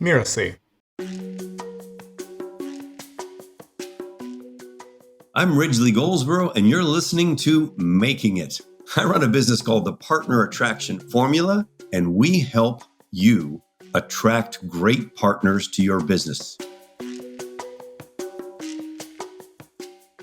Miracy. I'm Ridgely Goldsboro, and you're listening to Making It. I run a business called the Partner Attraction Formula, and we help you attract great partners to your business.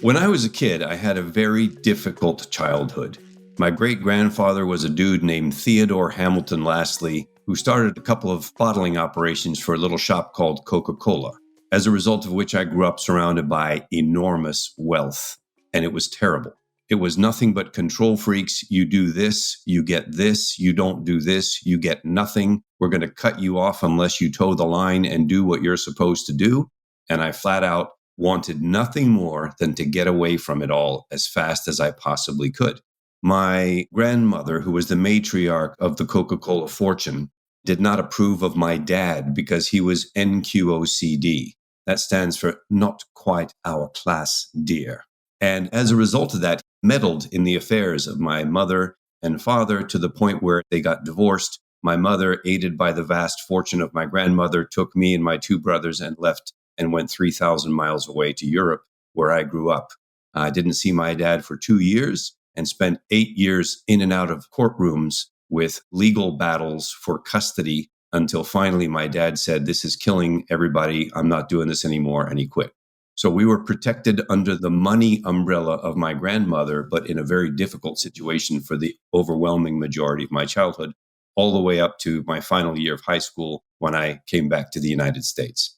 When I was a kid, I had a very difficult childhood. My great-grandfather was a dude named Theodore Hamilton Lastly, who started a couple of bottling operations for a little shop called Coca-Cola, as a result of which I grew up surrounded by enormous wealth. And it was terrible. It was nothing but control freaks. You do this, you get this, you don't do this, you get nothing. We're going to cut you off unless you toe the line and do what you're supposed to do. And I flat out wanted nothing more than to get away from it all as fast as I possibly could. My grandmother, who was the matriarch of the Coca-Cola fortune, did not approve of my dad because he was NQOCD. That stands for not quite our class, dear. And as a result of that, meddled in the affairs of my mother and father to the point where they got divorced. My mother, aided by the vast fortune of my grandmother, took me and my two brothers and left and went 3,000 miles away to Europe, where I grew up. I didn't see my dad for 2 years and spent 8 years in and out of courtrooms with legal battles for custody until finally my dad said, "This is killing everybody. I'm not doing this anymore." And he quit. So we were protected under the money umbrella of my grandmother, but in a very difficult situation for the overwhelming majority of my childhood, all the way up to my final year of high school when I came back to the United States.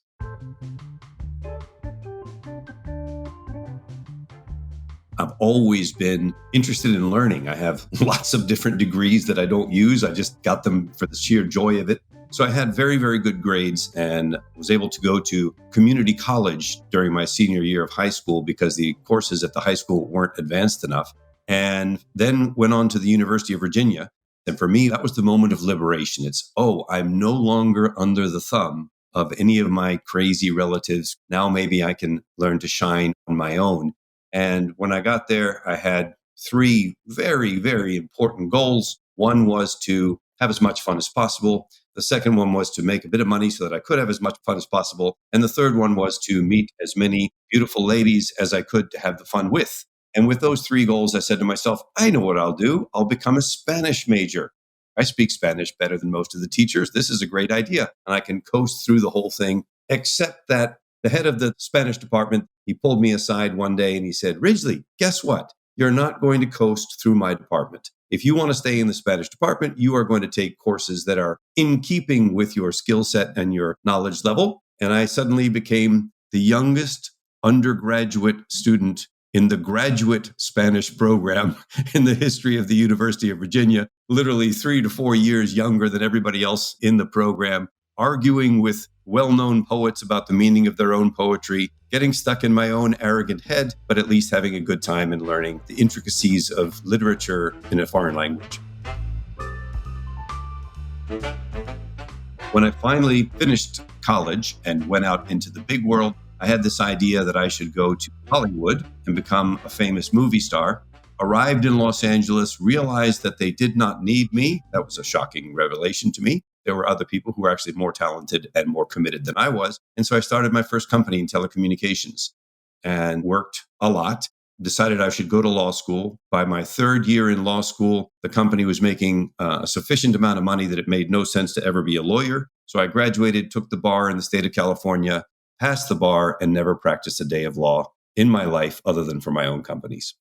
I've always been interested in learning. I have lots of different degrees that I don't use. I just got them for the sheer joy of it. So I had very, very good grades and was able to go to community college during my senior year of high school because the courses at the high school weren't advanced enough. And then went on to the University of Virginia. And for me, that was the moment of liberation. It's, I'm no longer under the thumb of any of my crazy relatives. Now maybe I can learn to shine on my own. And when I got there, I had 3 very, very important goals. One was to have as much fun as possible. The second one was to make a bit of money so that I could have as much fun as possible. And the third one was to meet as many beautiful ladies as I could to have the fun with. And with those 3 goals, I said to myself, I know what I'll do. I'll become a Spanish major. I speak Spanish better than most of the teachers. This is a great idea. And I can coast through the whole thing, except that the head of the Spanish department, he pulled me aside one day and he said, Ridgely, guess what? You're not going to coast through my department. If you want to stay in the Spanish department, you are going to take courses that are in keeping with your skill set and your knowledge level. And I suddenly became the youngest undergraduate student in the graduate Spanish program in the history of the University of Virginia, literally 3 to 4 years younger than everybody else in the program, arguing with well-known poets about the meaning of their own poetry, getting stuck in my own arrogant head, but at least having a good time and learning the intricacies of literature in a foreign language. When I finally finished college and went out into the big world, I had this idea that I should go to Hollywood and become a famous movie star. Arrived in Los Angeles, realized that they did not need me. That was a shocking revelation to me. There were other people who were actually more talented and more committed than I was. And so I started my first company in telecommunications and worked a lot. Decided I should go to law school. By my 3rd year in law school, the company was making a sufficient amount of money that it made no sense to ever be a lawyer. So I graduated, took the bar in the state of California, passed the bar, and never practiced a day of law in my life other than for my own companies.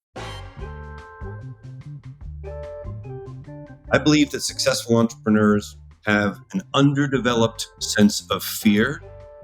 I believe that successful entrepreneurs have an underdeveloped sense of fear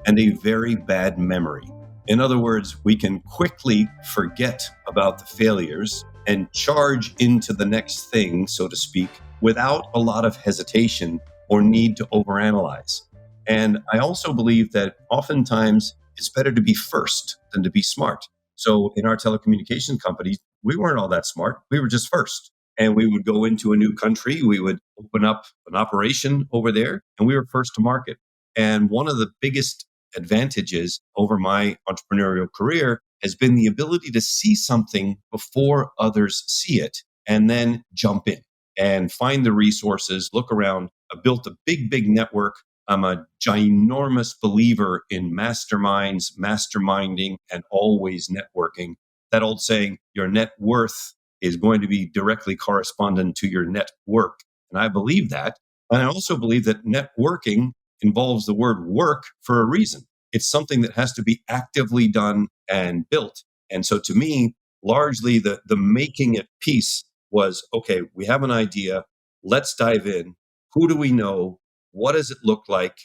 and a very bad memory. In other words, we can quickly forget about the failures and charge into the next thing, so to speak, without a lot of hesitation or need to overanalyze. And I also believe that oftentimes it's better to be first than to be smart. So in our telecommunication companies, we weren't all that smart. We were just first. And we would go into a new country. We would open up an operation over there, and we were first to market. And one of the biggest advantages over my entrepreneurial career has been the ability to see something before others see it and then jump in and find the resources, look around. I built a big, big network I'm a ginormous believer in masterminds, masterminding, and always networking. That old saying, your net worth is going to be directly correspondent to your net work. And I believe that. And I also believe that networking involves the word work for a reason. It's something that has to be actively done and built. And so to me, largely the making it piece was okay, we have an idea. Let's dive in. Who do we know? What does it look like?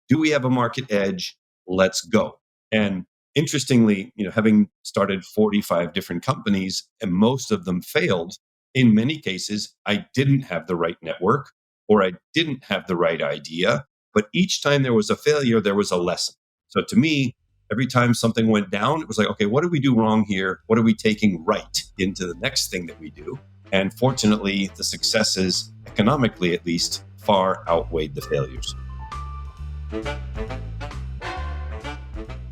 Do we have a market edge? Let's go. And interestingly, having started 45 different companies and most of them failed, in many cases, I didn't have the right network or I didn't have the right idea. But each time there was a failure, there was a lesson. So to me, every time something went down, it was like, okay, what did we do wrong here? What are we taking right into the next thing that we do? And fortunately, the successes, economically at least, far outweighed the failures.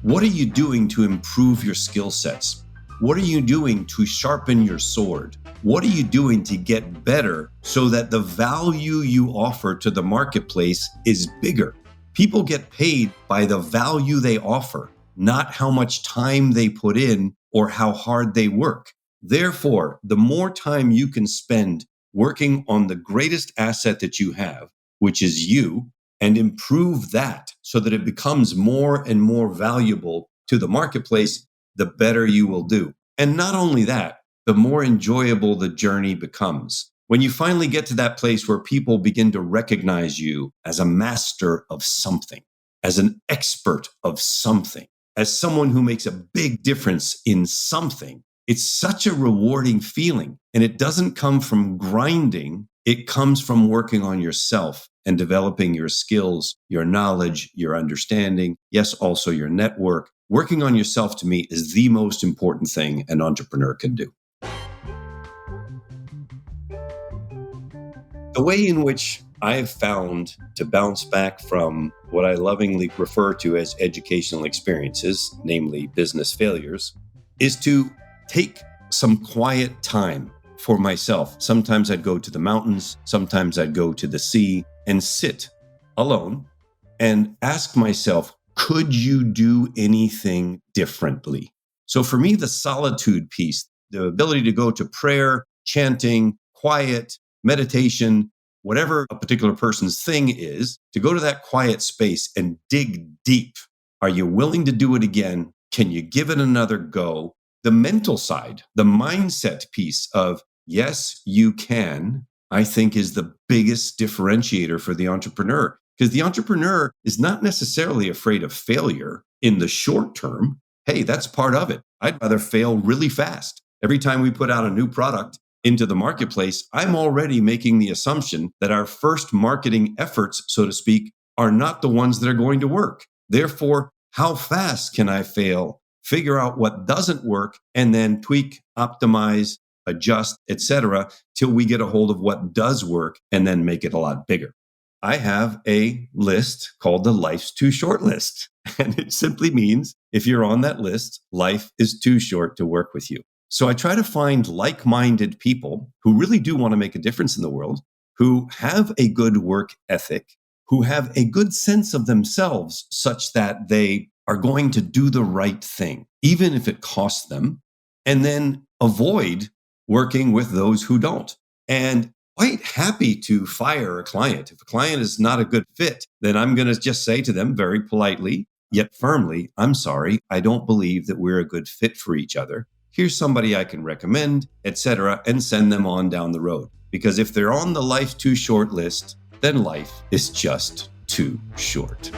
What are you doing to improve your skill sets? What are you doing to sharpen your sword? What are you doing to get better so that the value you offer to the marketplace is bigger? People get paid by the value they offer, not how much time they put in or how hard they work. Therefore, the more time you can spend working on the greatest asset that you have, which is you, and improve that so that it becomes more and more valuable to the marketplace, the better you will do. And not only that, the more enjoyable the journey becomes. When you finally get to that place where people begin to recognize you as a master of something, as an expert of something, as someone who makes a big difference in something, it's such a rewarding feeling. And it doesn't come from grinding. It comes from working on yourself and developing your skills, your knowledge, your understanding. Yes, also your network. Working on yourself to me is the most important thing an entrepreneur can do. The way in which I've found to bounce back from what I lovingly refer to as educational experiences, namely business failures, is to take some quiet time for myself. Sometimes I'd go to the mountains, sometimes I'd go to the sea and sit alone and ask myself, could you do anything differently? So for me, the solitude piece, the ability to go to prayer, chanting, quiet, meditation, whatever a particular person's thing is, to go to that quiet space and dig deep. Are you willing to do it again? Can you give it another go? The mental side, the mindset piece of, yes, you can, I think is the biggest differentiator for the entrepreneur. Because the entrepreneur is not necessarily afraid of failure in the short term. Hey, that's part of it. I'd rather fail really fast. Every time we put out a new product into the marketplace, I'm already making the assumption that our first marketing efforts, so to speak, are not the ones that are going to work. Therefore, how fast can I fail, figure out what doesn't work, and then tweak, optimize, adjust, etc., till we get a hold of what does work and then make it a lot bigger. I have a list called the Life's Too Short list. And it simply means if you're on that list, life is too short to work with you. So I try to find like-minded people who really do want to make a difference in the world, who have a good work ethic, who have a good sense of themselves such that they are going to do the right thing, even if it costs them, and then avoid working with those who don't. And quite happy to fire a client. If a client is not a good fit, then I'm going to just say to them very politely, yet firmly, I'm sorry, I don't believe that we're a good fit for each other. Here's somebody I can recommend, etc., and send them on down the road. Because if they're on the life too short list, then life is just too short.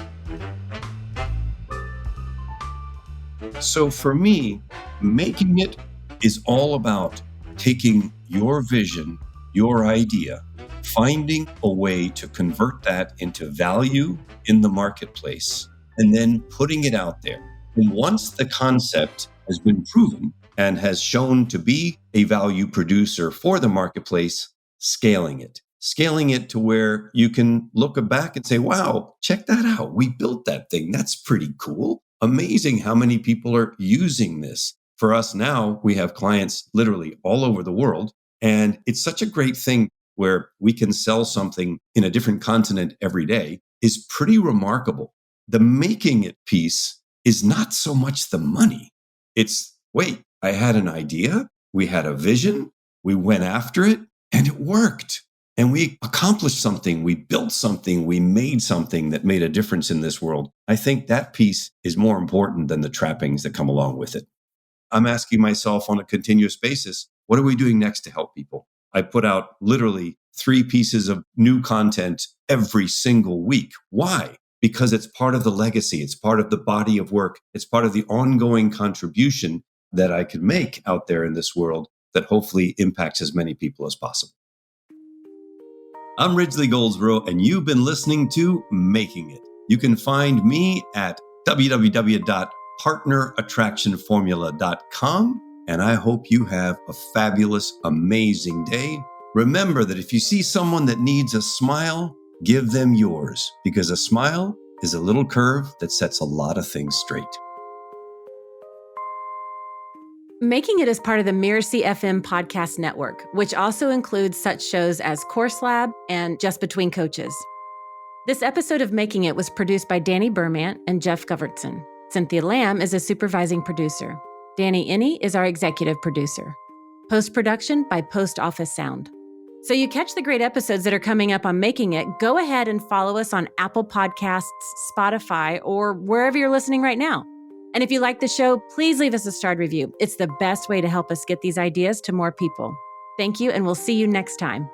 So for me, making it is all about taking your vision, your idea, finding a way to convert that into value in the marketplace, and then putting it out there. And once the concept has been proven and has shown to be a value producer for the marketplace, scaling it to where you can look back and say, wow, check that out. We built that thing. That's pretty cool. Amazing how many people are using this. For us now, we have clients literally all over the world. And it's such a great thing where we can sell something in a different continent every day. is pretty remarkable. The making it piece is not so much the money. It's, wait, I had an idea, we had a vision, we went after it, and it worked. And we accomplished something, we built something, we made something that made a difference in this world. I think that piece is more important than the trappings that come along with it. I'm asking myself on a continuous basis, what are we doing next to help people? I put out literally 3 pieces of new content every single week. Why? Because it's part of the legacy. It's part of the body of work. It's part of the ongoing contribution that I could make out there in this world that hopefully impacts as many people as possible. I'm Ridgely Goldsboro, and you've been listening to Making It. You can find me at www.partnerattractionformula.com, and I hope you have a fabulous, amazing day. Remember that if you see someone that needs a smile, give them yours, because a smile is a little curve that sets a lot of things straight. Making It is part of the Mirasee FM podcast network, which also includes such shows as Course Lab and Just Between Coaches. This episode of Making It was produced by Danny Bermant and Jeff Govertson. Cynthia Lamb is a supervising producer. Danny Inney is our executive producer. Post-production by Post Office Sound. So you catch the great episodes that are coming up on Making It, go ahead and follow us on Apple Podcasts, Spotify, or wherever you're listening right now. And if you like the show, please leave us a starred review. It's the best way to help us get these ideas to more people. Thank you, and we'll see you next time.